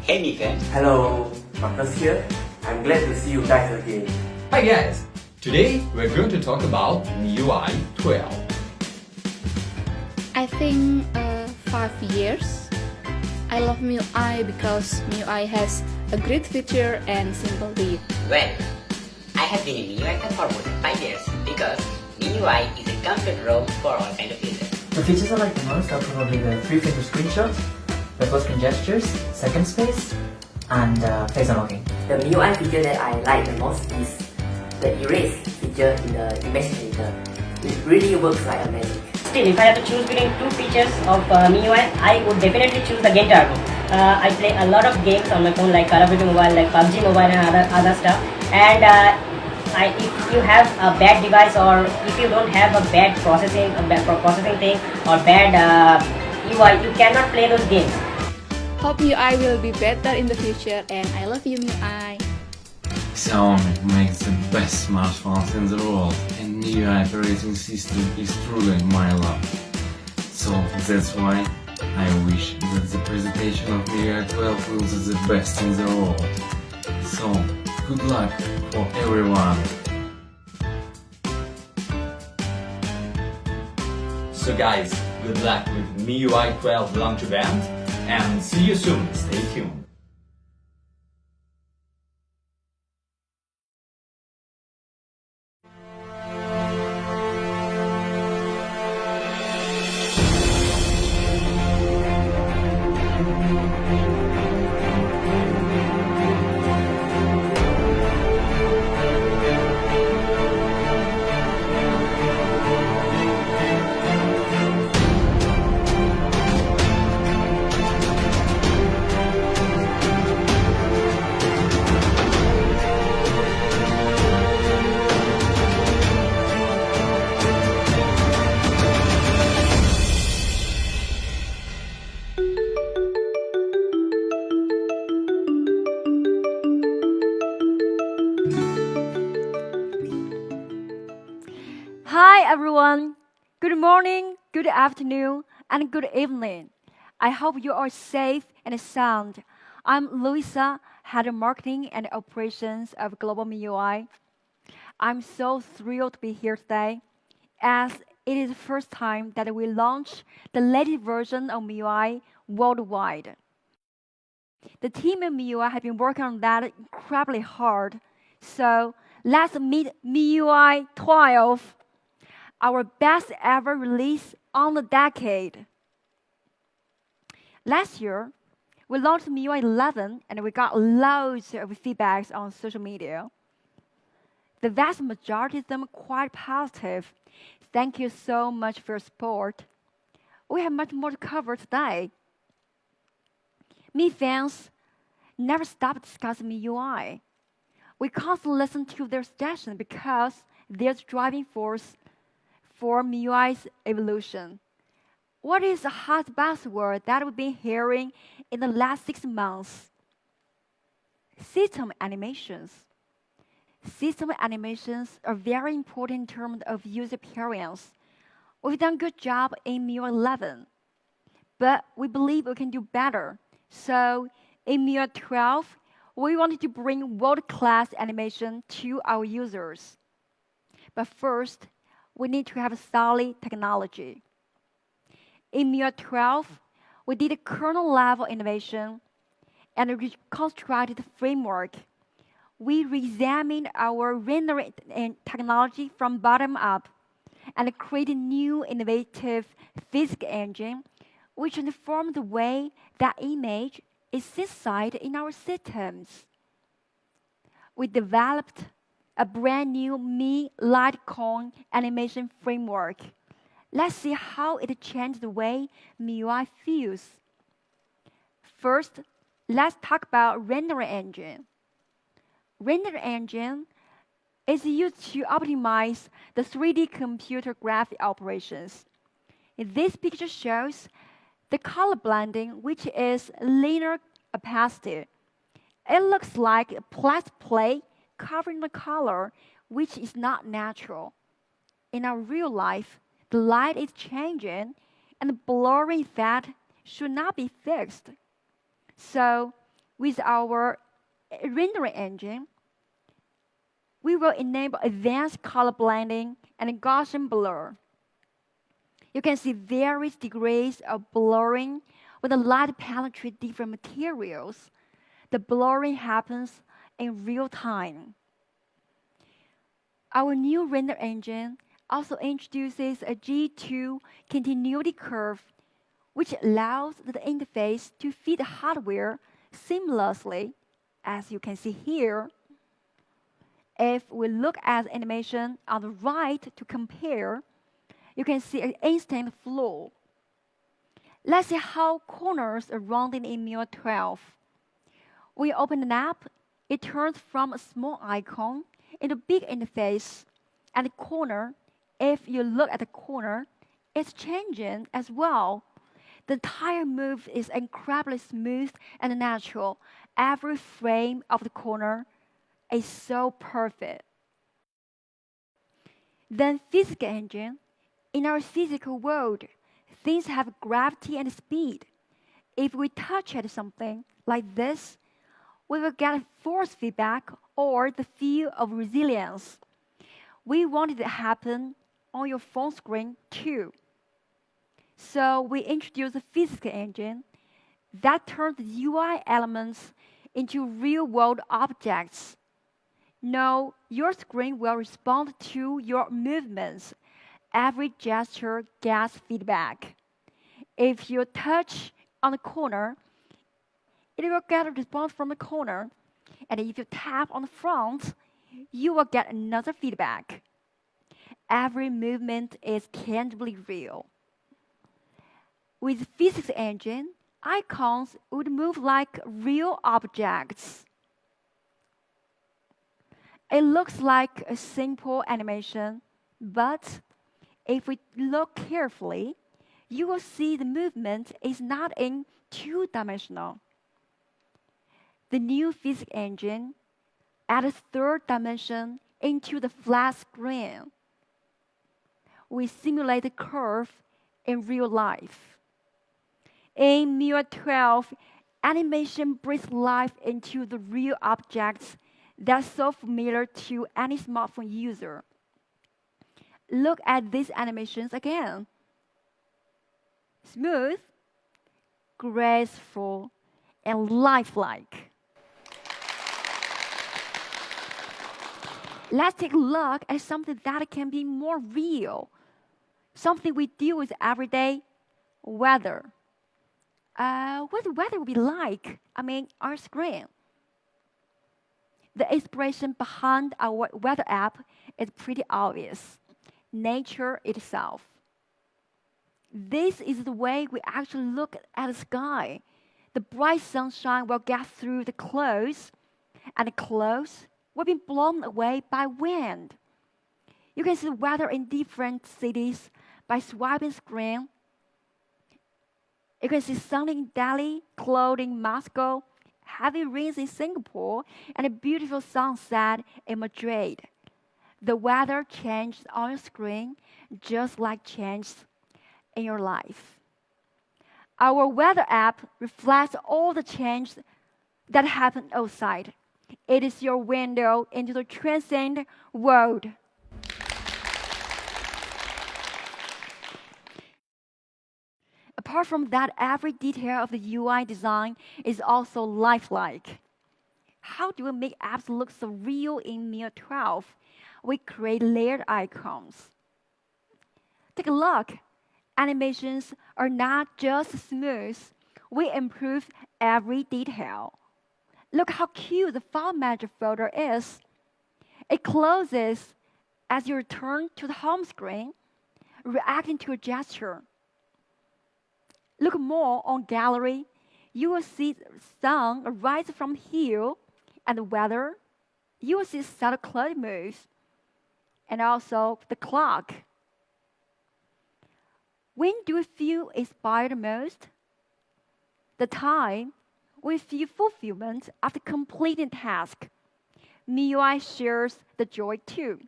Hey Nathan. Hello, Marcus here. I'm glad to see you guys again. Hi guys! Today we're going to talk about MIUI 12. I think 5 years. I love MIUI because MIUI has a great feature and simple read. Well, I have been in MIUI for more than 5 years because MIUI is a complete ROM for all kind of users. The features I like the most are probably the 3-finger screenshot, the full-screen gestures, second space, and face unlocking. The MIUI feature that I like the most is the erase feature in the image editor. It really works like a magic. Still, if I have to choose between two features of MIUI, I would definitely choose the Game Turbo. I play a lot of games on my phone like Call of Duty Mobile, like PUBG Mobile and other stuff. And if you have a bad device or if you don't have a bad processing thing or bad UI, you cannot play those games. Hope MIUI will be better in the future, and I love you MIUI. Xiaomi makes the best smartphones in the world, and MIUI operating system is truly my love. So that's why I wish that the presentation of MIUI 12 will be the best in the world. So good luck for everyone. So guys, good luck with MIUI 12 launch event and see you soon. Stay tuned. Hi everyone, good morning, good afternoon, and good evening. I hope you are safe and sound. I'm Louisa, Head of Marketing and Operations of Global MIUI. I'm so thrilled to be here today, as it is the first time that we launch the latest version of MIUI worldwide. The team at MIUI has been working on that incredibly hard, so let's meet MIUI 12. Our best ever release on the decade. Last year, we launched MIUI 11 and we got loads of feedbacks on social media. The vast majority of them quite positive. Thank you so much for your support. We have much more to cover today. Mi fans never stop discussing MIUI. We constantly listen to their suggestions because they're the driving force for MIUI's evolution. What is the hot buzzword that we've been hearing in the last 6 months? System animations. System animations are very important in terms of user experience. We've done a good job in MIUI 11, but we believe we can do better. So in MIUI 12, we wanted to bring world-class animation to our users. But first, we need to have a solid technology. In MIUI 12, we did a kernel-level innovation and reconstructed the framework. We re-examined our rendering technology from bottom up and created a new innovative physics engine which transformed the way that image is synthesized in our systems. We developed a brand new Mi Litecoin animation framework. Let's see how it changed the way MIUI feels. First, let's talk about rendering engine. Rendering engine is used to optimize the 3D computer graphic operations. This picture shows the color blending, which is linear opacity. It looks like a plastic plate covering the color, which is not natural. In our real life, the light is changing and the blurring effect should not be fixed. So with our rendering engine, we will enable advanced color blending and Gaussian blur. You can see various degrees of blurring when the light penetrates different materials. The blurring happens in real time. Our new render engine also introduces a G2 continuity curve, which allows the interface to feed the hardware seamlessly, as you can see here. If we look at the animation on the right to compare, you can see an instant flow. Let's see how corners are rounded in MIUI 12. When you open an app, it turns from a small icon into a big interface. And the corner, if you look at the corner, it's changing as well. The entire move is incredibly smooth and natural. Every frame of the corner is so perfect. Then physics engine. In our physical world, things have gravity and speed. If we touch at something like this, we will get force feedback or the feel of resilience. We want it to happen on your phone screen too. So we introduced a physics engine that turns the UI elements into real-world objects. Now, your screen will respond to your movements. Every gesture gets feedback. If you touch on the corner, it will get a response from the corner. And if you tap on the front, you will get another feedback. Every movement is tangibly real. With physics engine, icons would move like real objects. It looks like a simple animation, but if we look carefully, you will see the movement is not in two-dimensional. The new physics engine adds third dimension into the flat screen. We simulate the curve in real life. In MIUI 12, animation breathes life into the real objects that's so familiar to any smartphone user. Look at these animations again. Smooth, graceful, and lifelike. Let's take a look at something that can be more real. Something we deal with every day, weather. What the weather will be like? Our screen. The inspiration behind our weather app is pretty obvious. Nature itself. This is the way we actually look at the sky. The bright sunshine will get through the clouds, and the clouds will be blown away by wind. You can see the weather in different cities by swiping screen. You can see sun in Delhi, cloud in Moscow, heavy rains in Singapore, and a beautiful sunset in Madrid. The weather changed on your screen just like changed in your life. Our weather app reflects all the change that happened outside. It is your window into the transcendent world. Apart from that, every detail of the UI design is also lifelike. How do we make apps look so real in MIUI 12? We create layered icons. Take a look. Animations are not just smooth. We improve every detail. Look how cute the file manager folder is. It closes as you return to the home screen, reacting to a gesture. Look more on gallery. You will see the sun rise from the hill, and the weather. You will see subtle cloud moves, and also the clock. When do we feel inspired most? The time we feel fulfillment after completing a task. MIUI shares the joy too.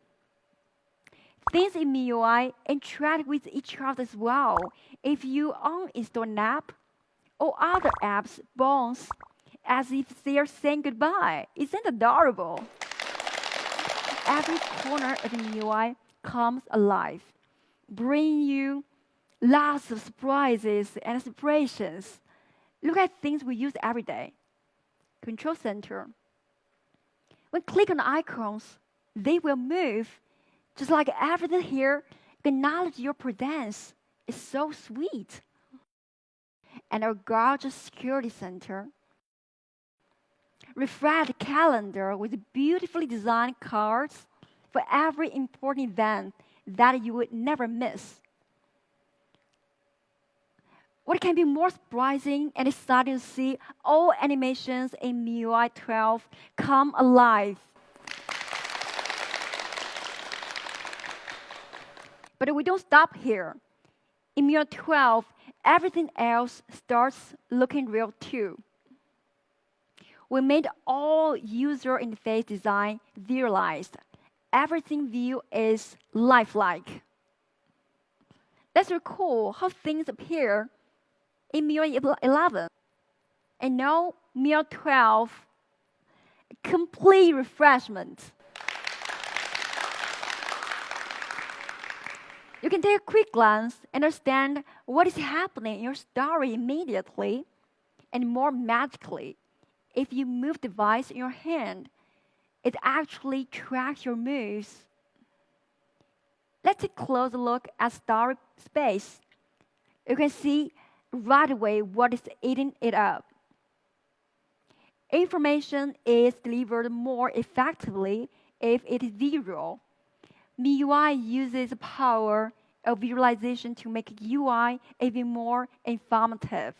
Things in MIUI interact with each other as well. If you uninstall an app or other apps bounce, as if they are saying goodbye. Isn't it adorable? Every corner of the MIUI comes alive, bringing you lots of surprises and inspirations. Look at things we use every day. Control center. When click on icons, they will move. Just like everything here, acknowledge your presence. It's so sweet. And our gorgeous security center. Refresh calendar with beautifully designed cards for every important event that you would never miss. What can be more surprising and exciting to see all animations in MIUI 12 come alive? But we don't stop here. In MIUI 12, everything else starts looking real too. We made all user interface design visualized. Everything view is lifelike. Let's recall how things appear in MIUI 11. And now MIUI 12, complete refreshment. You can take a quick glance and understand what is happening in your story immediately and more magically. If you move the device in your hand, it actually tracks your moves. Let's take a closer look at story space. You can see right away what is eating it up. Information is delivered more effectively if it is visual. MIUI uses the power of visualization to make UI even more informative.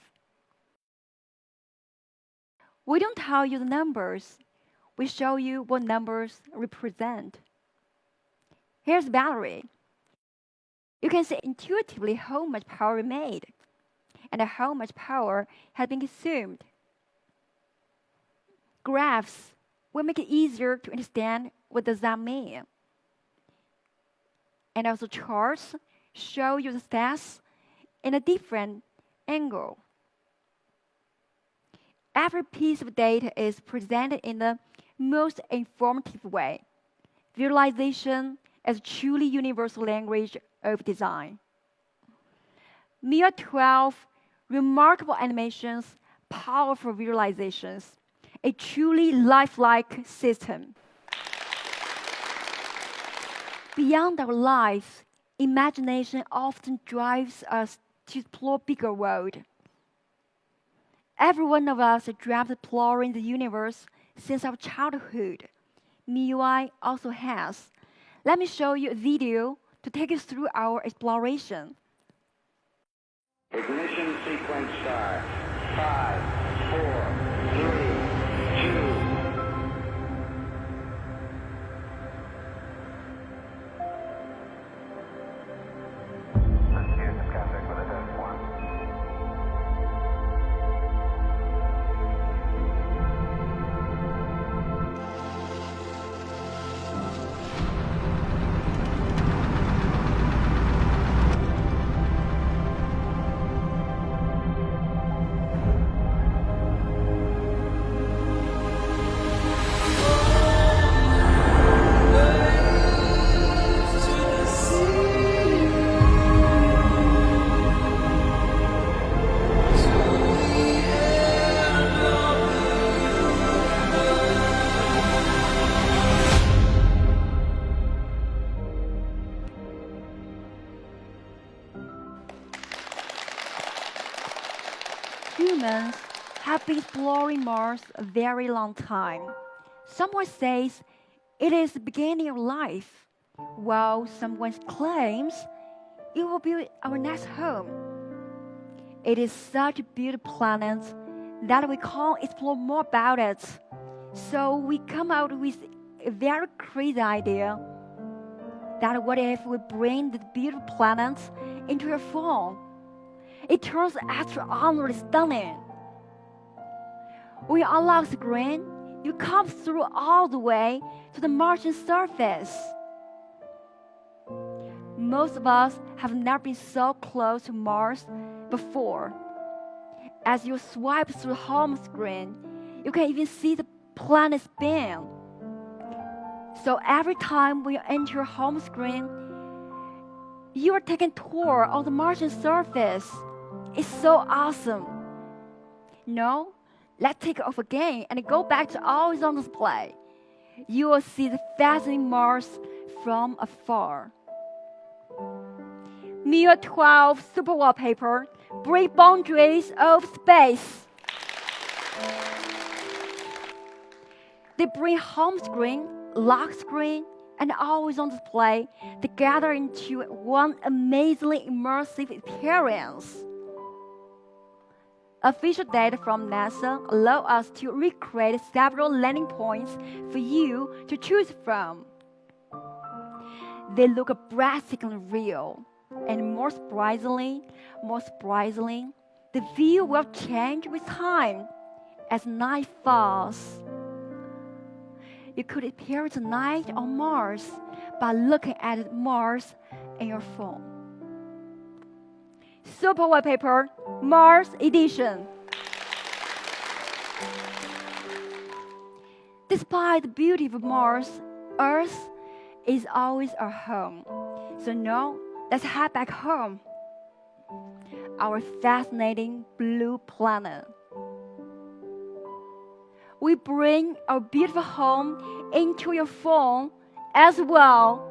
We don't tell you the numbers. We show you what numbers represent. Here's the battery. You can see intuitively how much power we made and how much power has been consumed. Graphs will make it easier to understand what does that mean. And also charts show you the stats in a different angle. Every piece of data is presented in the most informative way. Visualization as a truly universal language of design. MIUI 12, remarkable animations, powerful visualizations, a truly lifelike system. Beyond our lives, imagination often drives us to explore bigger world. Every one of us has dreamt of exploring the universe since our childhood. MIUI also has. Let me show you a video to take us through our exploration. Ignition sequence start. 5, 4, 3, 2. Let's get some contact with a test one. Humans have been exploring Mars a very long time. Someone says it is the beginning of life, while someone claims it will be our next home. It is such a beautiful planet that we can't explore more about it. So we come out with a very crazy idea that what if we bring the beautiful planet into your phone? It turns extraordinarily stunning. When you unlock the screen, you come through all the way to the Martian surface. Most of us have never been so close to Mars before. As you swipe through the home screen, You can even see the planet spin. So every time when you enter your home screen, you are taking a tour of the Martian surface. It's so awesome. No, let's take it off again and go back to always on display. You will see the fascinating Mars from afar. MIUI 12 Super Wallpaper break boundaries of space. They bring home screen, lock screen, and always on display together into one amazingly immersive experience. Official data from NASA allow us to recreate several landing points for you to choose from. They look breathtakingly real, and more surprisingly, the view will change with time as night falls. You could experience night on Mars by looking at Mars in your phone. Super Wallpaper Mars Edition. Despite the beauty of Mars, Earth is always our home. So now, let's head back home. Our fascinating blue planet. We bring our beautiful home into your phone as well.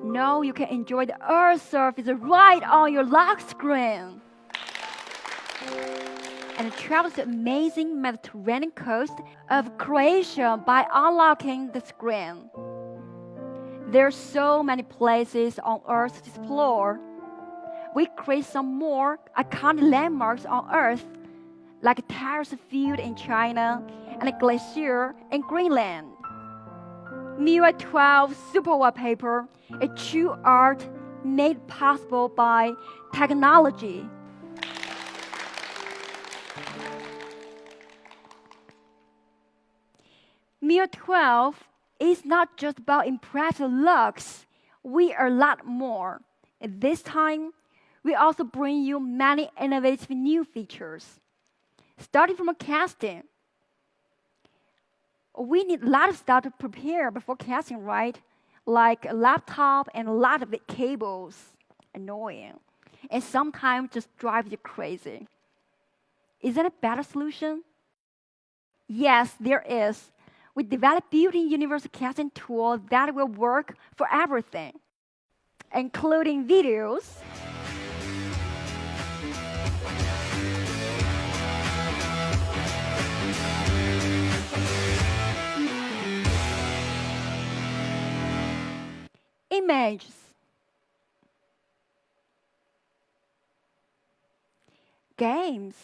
Now you can enjoy the Earth's surface right on your lock screen. And travel to the amazing Mediterranean coast of Croatia by unlocking the screen. There are so many places on Earth to explore. We create some more iconic landmarks on Earth, like a terrace field in China and a glacier in Greenland. MIUI 12 Super Wallpaper, a true art made possible by technology. MIUI 12 is not just about impressive looks. We are a lot more. At this time, we also bring you many innovative new features. Starting from casting. We need a lot of stuff to prepare before casting, right? Like a laptop and a lot of cables. Annoying. And sometimes just drives you crazy. Is that a better solution? Yes, there is. We developed built-in universal casting tool that will work for everything, including videos, images, games,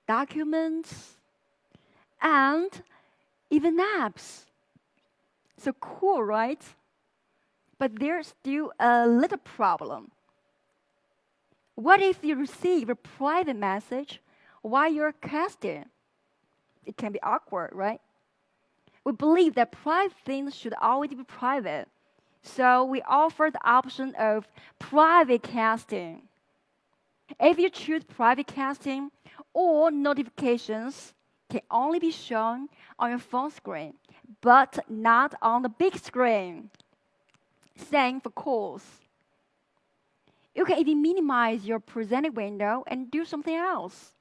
documents, and even apps. So cool, right? But there's still a little problem. What if you receive a private message while you're casting? It can be awkward, right? We believe that private things should always be private. So we offer the option of private casting. If you choose private casting, all notifications can only be shown on your phone screen, but not on the big screen. Same for calls. You can even minimize your presented window and do something else.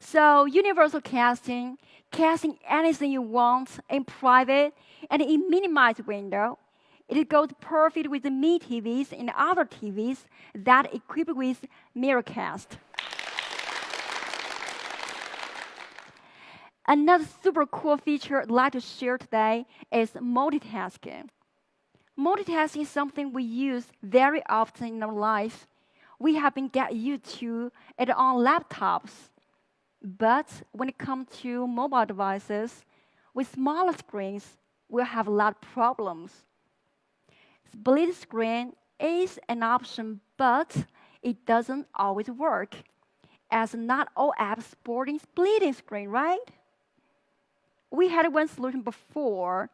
So universal casting, casting anything you want in private and in minimized window, it goes perfect with the Mi TVs and other TVs that equipped with Mirrorcast. Another super cool feature I'd like to share today is multitasking. Multitasking is something we use very often in our life. We have been getting used to it on laptops. But when it comes to mobile devices, with smaller screens, we'll have a lot of problems. Split screen is an option, but it doesn't always work, as not all apps supporting splitting screen, right? We had one solution before.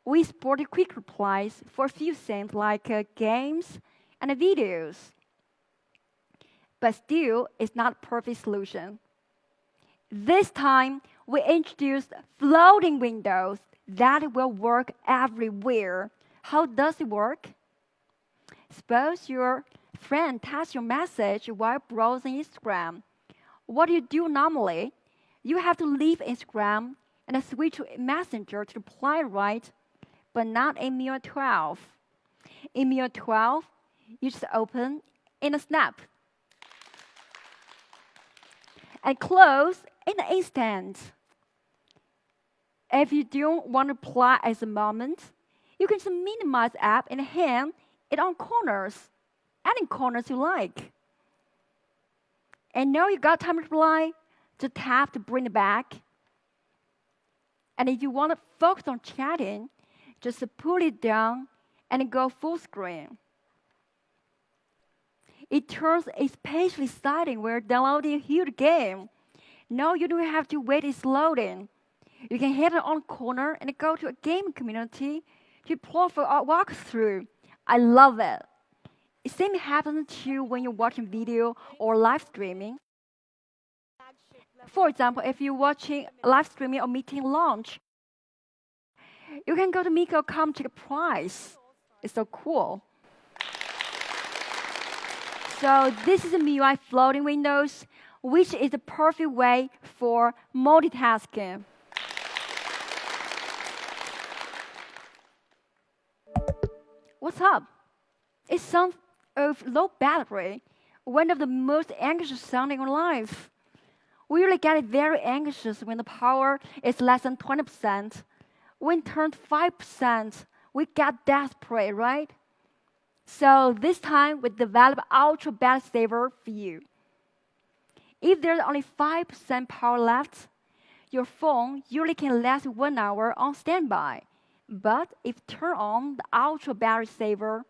We supported quick replies for a few things like games and videos. but still it's not a perfect solution. This time, we introduced floating windows that will work everywhere. How does it work? Suppose your friend texts your message while browsing Instagram. What do you do normally? You have to leave Instagram and switch to Messenger to reply, right? But not in MIUI 12. In MIUI 12, you just open in a snap and close in an instant. If you don't want to reply at the moment, you can just minimize the app and hand it on corners, any corners you like. And now you got time to reply, just tap to bring it back. And if you want to focus on chatting, just pull it down and go full screen. It turns especially exciting when downloading a huge game. Now you don't have to wait it's loading. You can hit it on a corner and go to a game community to play for a walkthrough. I love it. The same happens too when you're watching video or live streaming. For example, if you're watching live streaming or meeting launch, you can go to Miko.com to check a price. It's so cool. So this is a MIUI floating windows, which is the perfect way for multitasking. What's up? It sounds of low battery, one of the most anxious sounding in life. We really get very anxious when the power is less than 20%. When it turns 5%, we get desperate, right? So this time we develop ultra battery saver for you. If there's only 5% power left, your phone usually can last 1 hour on standby. But if turn on the ultra battery saver,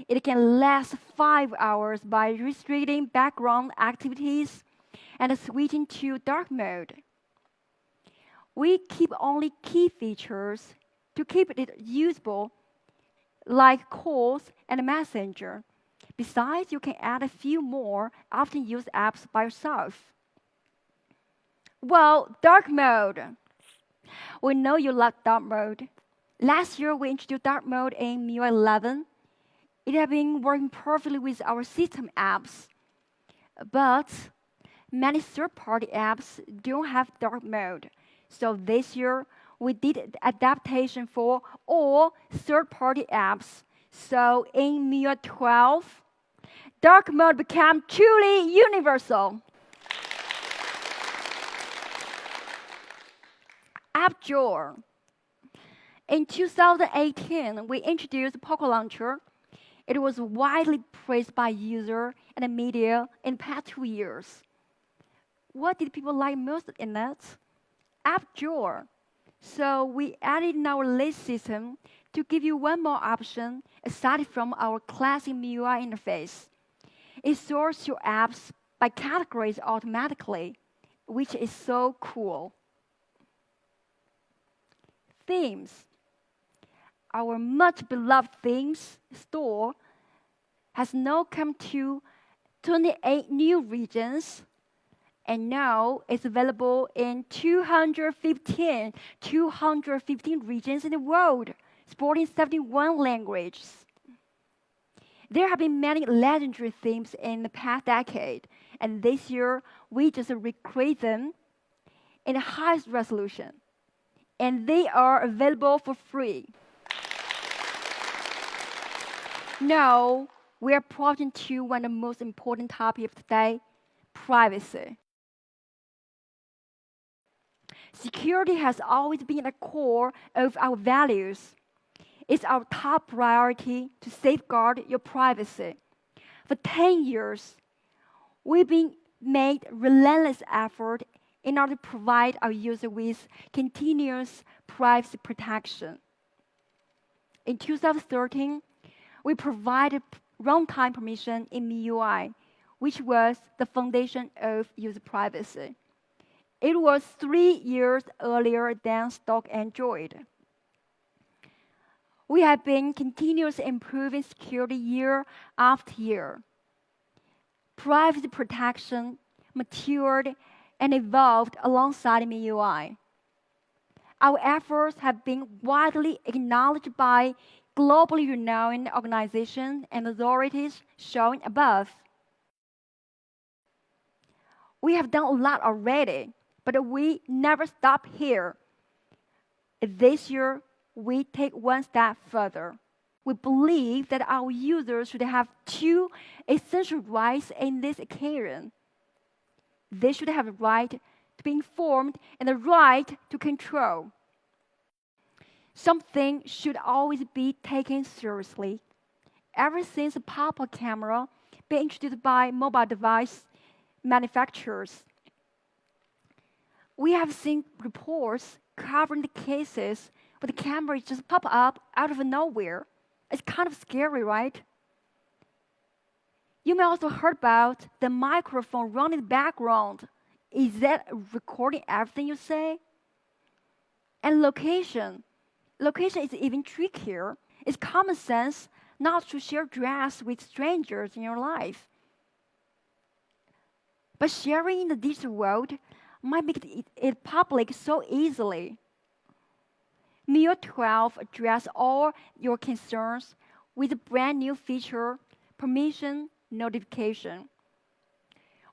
it can last 5 hours by restricting background activities and switching to dark mode. We keep only key features to keep it usable, like calls and messenger. Besides, you can add a few more often used apps by yourself. Well, dark mode. We know you love dark mode. Last year, we introduced dark mode in MIUI 11. It has been working perfectly with our system apps. But many third-party apps don't have dark mode. So this year, we did adaptation for all third-party apps. So in MIUI 12, dark mode became truly universal. App Drawer. In 2018, we introduced Poco Launcher. It was widely praised by users and the media in the past 2 years. What did people like most in it? App Drawer. So we added in our list system to give you one more option aside from our classic MIUI interface. It sorts your apps by categories automatically, which is so cool. Themes. Our much beloved themes store has now come to 28 new regions, and now it's available in 215 regions in the world, supporting 71 languages. There have been many legendary themes in the past decade, and this year we just recreate them in the highest resolution, and they are available for free. Now, we are approaching to one of the most important topics of today, privacy. Security has always been at the core of our values. It's our top priority to safeguard your privacy. For 10 years, we've been made relentless effort in order to provide our users with continuous privacy protection. In 2013, we provided runtime permission in MIUI, which was the foundation of user privacy. It was 3 years earlier than stock Android. We have been continuously improving security year after year. privacy protection matured and evolved alongside MIUI. Our efforts have been widely acknowledged by globally renowned organizations and authorities shown above. We have done a lot already, but we never stop here. This year, we take one step further. We believe that our users should have two essential rights in this occasion. They should have the right to be informed and the right to control. Something should always be taken seriously. Ever since the pop-up camera being introduced by mobile device manufacturers, we have seen reports covering the cases where the camera just pop up out of nowhere. It's kind of scary, right? You may also heard about the microphone running in the background. Is that recording everything you say? And location. Location is even trickier. It's common sense not to share dress with strangers in your life. But sharing in the digital world might make it public so easily. MIUI 12 addresses all your concerns with a brand new feature, permission notification.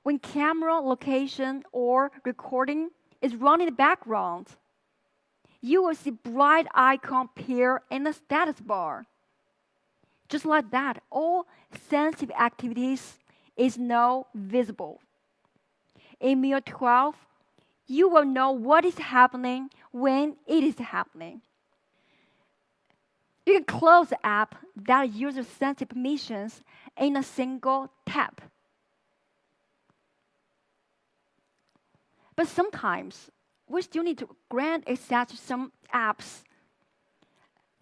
When camera, location, or recording is running in the background, you will see bright icon appear in the status bar. Just like that, all sensitive activities is now visible. In MIUI 12, you will know what is happening when it is happening. You can close the app that uses sensitive permissions in a single tap. But sometimes, we still need to grant access to some apps.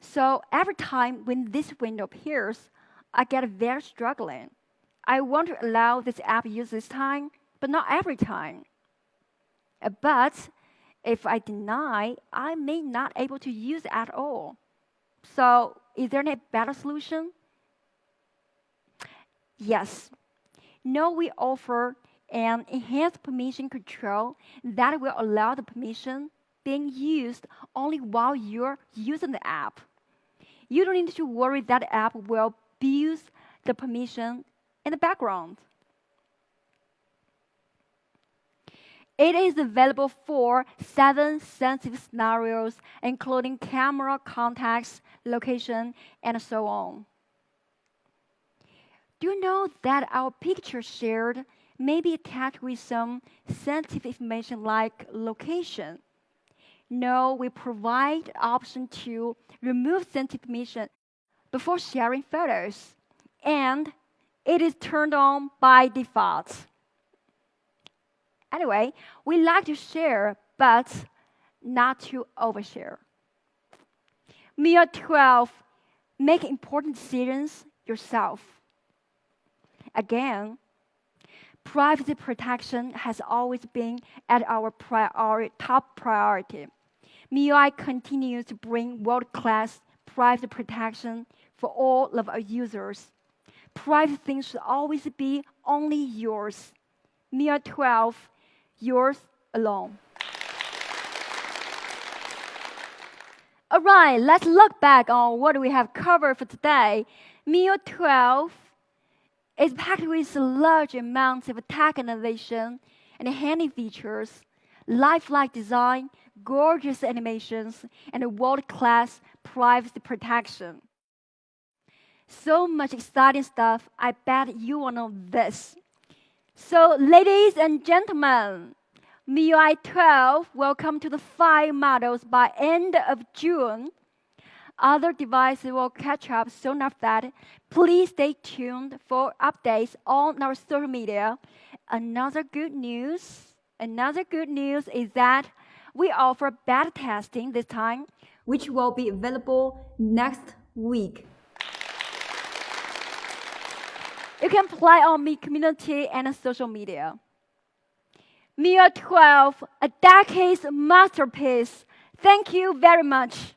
So every time when this window appears, I get very struggling. I want to allow this app use this time, but not every time. But if I deny, I may not able to use it at all. So is there a better solution? Yes. Now we offer an enhanced permission control that will allow the permission being used only while you're using the app. You don't need to worry that the app will abuse the permission in the background. It is available for 7 sensitive scenarios, including camera, contacts, location, and so on. Do you know that our picture shared may be attached with some sensitive information like location? No, we provide the option to remove sensitive information before sharing photos, and it is turned on by default. Anyway, we like to share, but not to overshare. MIUI 12, make important decisions yourself. Again, privacy protection has always been at our top priority. MIUI continues to bring world-class privacy protection for all of our users. Private things should always be only yours. MIUI 12, yours alone. All right, let's look back on what we have covered for today. MIUI 12 is packed with large amounts of tech innovation and handy features, lifelike design, gorgeous animations, and world-class privacy protection. So much exciting stuff, I bet you want to know this. So, ladies and gentlemen, MIUI 12 will come to the 5 models by end of June. Other devices will catch up soon after that. Please stay tuned for updates on our social media. Another good news is that we offer beta testing this time, which will be available next week. You can apply on my community and social media. MIUI 12, a decade's masterpiece. Thank you very much.